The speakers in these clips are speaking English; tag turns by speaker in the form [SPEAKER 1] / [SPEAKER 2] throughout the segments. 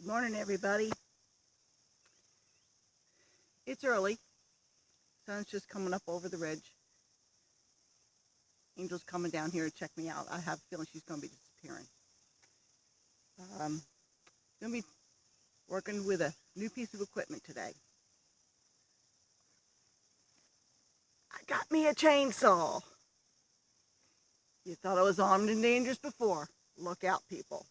[SPEAKER 1] Good morning, everybody. It's early. Sun's just coming up over the ridge. Angel's coming down here to check me out. I have a feeling she's going to be disappearing. Going to be working with a new piece of equipment today. I got me a chainsaw. You thought I was armed and dangerous before. Look out, people.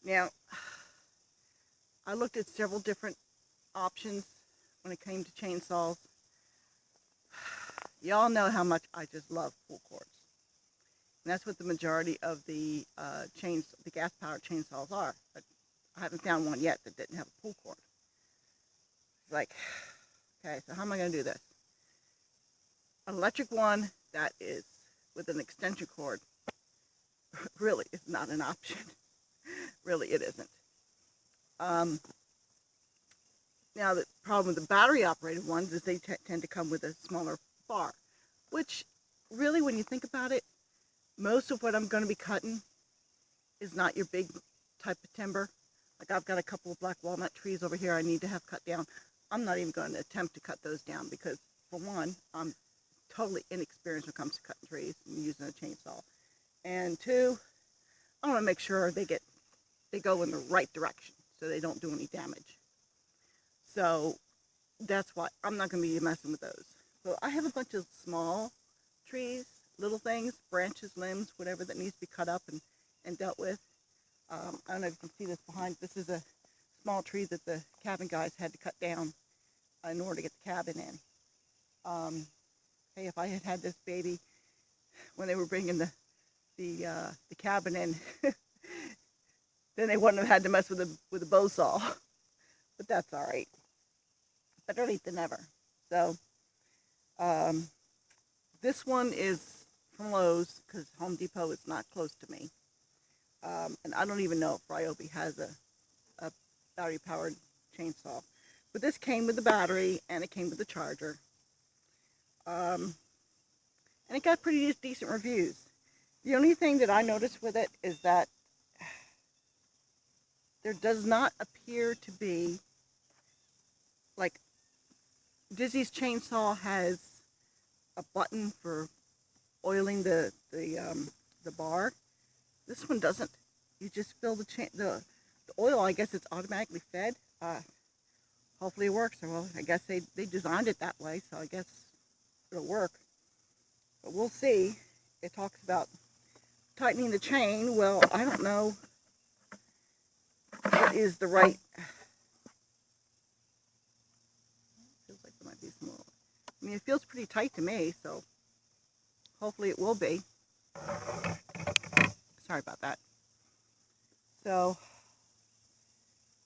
[SPEAKER 1] Now, I looked at several different options when it came to chainsaws. Y'all know how much I just love pull cords. And that's what the majority of the gas-powered chainsaws are. But I haven't found one yet that didn't have a pull cord. It's like, okay, so how am I going to do this? An electric one that is with an extension cord really is not an option. Really, it isn't. Now, the problem with the battery-operated ones is they tend to come with a smaller bar, which really, when you think about it, most of what I'm going to be cutting is not your big type of timber. Like I've got a couple of black walnut trees over here I need to have cut down. I'm not even going to attempt to cut those down because, for one, I'm totally inexperienced when it comes to cutting trees and using a chainsaw. And two, I want to make sure they go in the right direction so they don't do any damage. So that's why I'm not going to be messing with those. So I have a bunch of small trees, little things, branches, limbs, whatever that needs to be cut up and dealt with. I don't know if you can see this behind. This is a small tree that the cabin guys had to cut down in order to get the cabin in. Hey, if I had had this baby when they were bringing the cabin in, then they wouldn't have had to mess with a bow saw. But that's all right. Better late than never. So this one is from Lowe's because Home Depot is not close to me. And I don't even know if Ryobi has a battery-powered chainsaw. But this came with the battery and it came with the charger. And it got pretty decent reviews. The only thing that I noticed with it is that there does not appear to be, like, Dizzy's chainsaw has a button for oiling the bar. This one doesn't. You just fill the oil. I guess it's automatically fed. Hopefully it works. Well, I guess they designed it that way, so I guess it'll work. But we'll see. It talks about tightening the chain. Well, I don't know what is the right. Feels like there might be some more. I mean, it feels pretty tight to me, so hopefully it will be. Sorry about that. So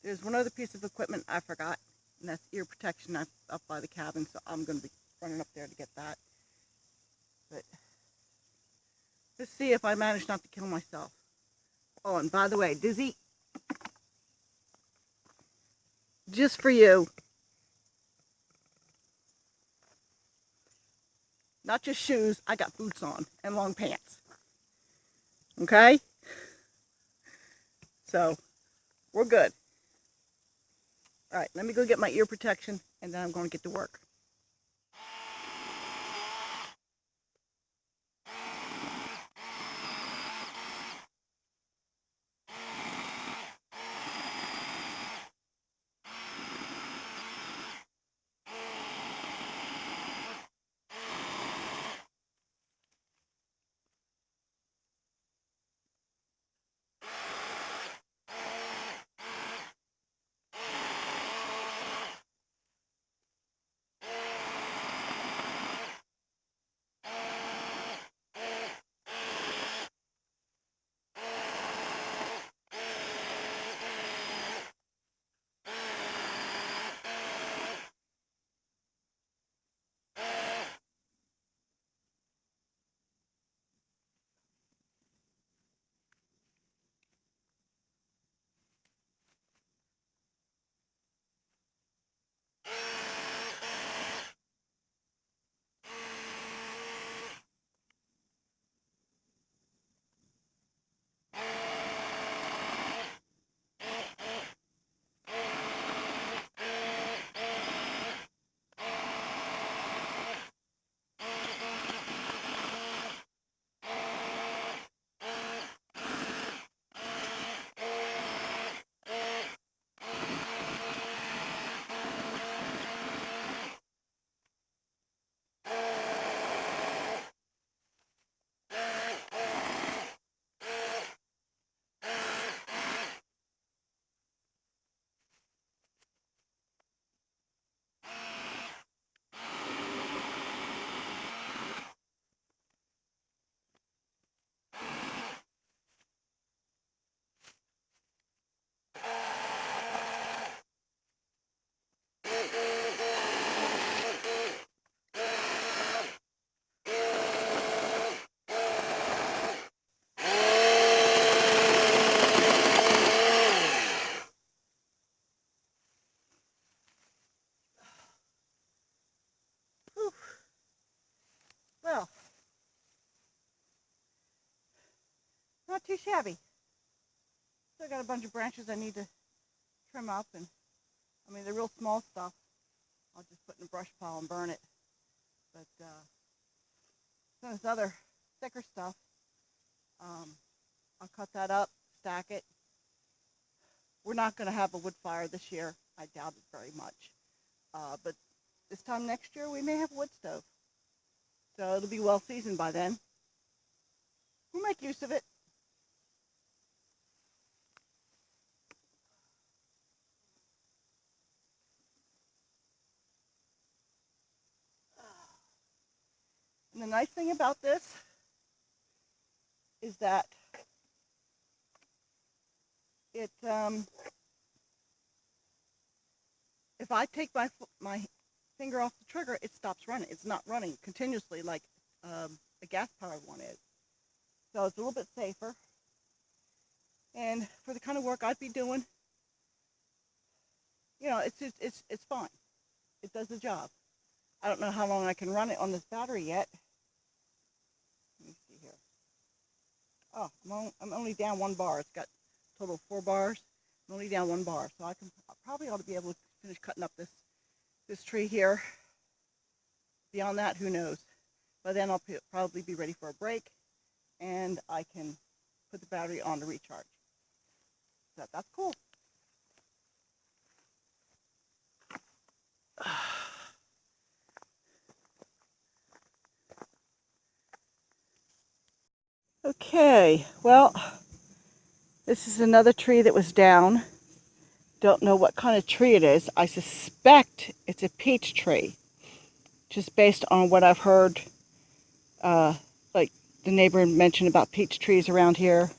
[SPEAKER 1] there's one other piece of equipment I forgot, and that's ear protection up by the cabin, so I'm going to be running up there to get that. But let's see if I manage not to kill myself. Oh, and by the way, Dizzy, just for you, not just shoes, I got boots on and long pants. Okay? So, we're good. All right, let me go get my ear protection, and then I'm going to get to work. shabby. Still got a bunch of branches I need to trim up, and I mean the real small stuff I'll just put in a brush pile and burn it. But some of this other thicker stuff, I'll cut that up, stack it. We're not going to have a wood fire this year. I doubt it very much. But this time next year we may have a wood stove. So it'll be well seasoned by then. We'll make use of it. And the nice thing about this is that it, if I take my finger off the trigger, it stops running. It's not running continuously like a gas-powered one is. So it's a little bit safer. And for the kind of work I'd be doing, you know, it's fine. It does the job. I don't know how long I can run it on this battery yet. Let me see here. Oh, I'm only down 1 bar. It's got a total of 4 bars. I'm only down 1 bar, so I probably ought to be able to finish cutting up this tree here. Beyond that, who knows? By then I'll probably be ready for a break, and I can put the battery on to recharge. So that's cool. Okay, well, this is another tree that was down. Don't know what kind of tree it is. I suspect it's a peach tree, just based on what I've heard, like the neighbor mentioned about peach trees around here.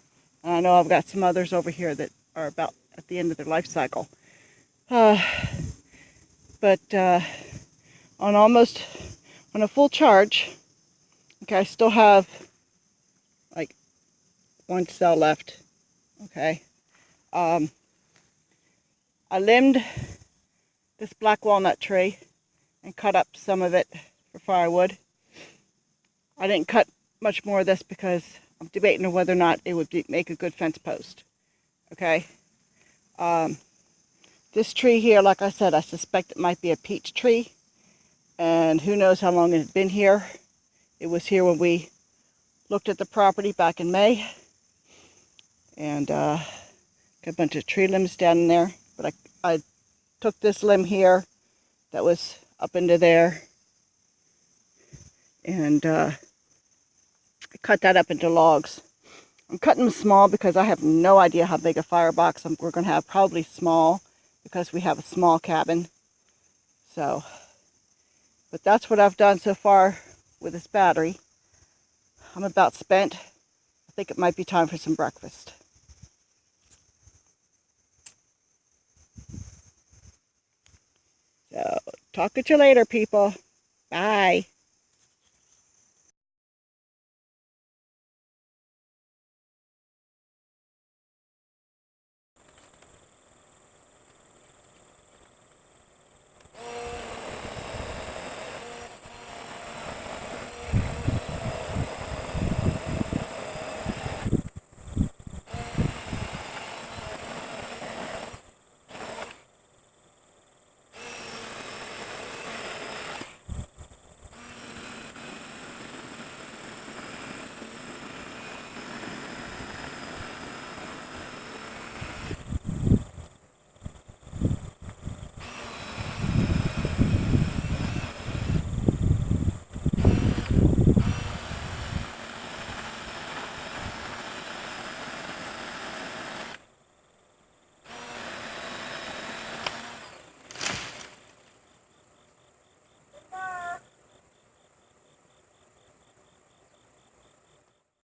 [SPEAKER 1] And I know I've got some others over here that are about at the end of their life cycle. But on a full charge, okay, I still have like 1 cell left. Okay. I limbed this black walnut tree and cut up some of it for firewood. I didn't cut much more of this because I'm debating on whether or not it would make a good fence post. Okay. This tree here, like I said, I suspect it might be a peach tree. And who knows how long it had been here. It was here when we looked at the property back in May. And got a bunch of tree limbs down in there. But I took this limb here that was up into there. And cut that up into logs. I'm cutting them small because I have no idea how big a firebox we're going to have. Probably small because we have a small cabin. So, but that's what I've done so far with this battery. I'm about spent. I think it might be time for some breakfast. So, talk at you later, people. Bye.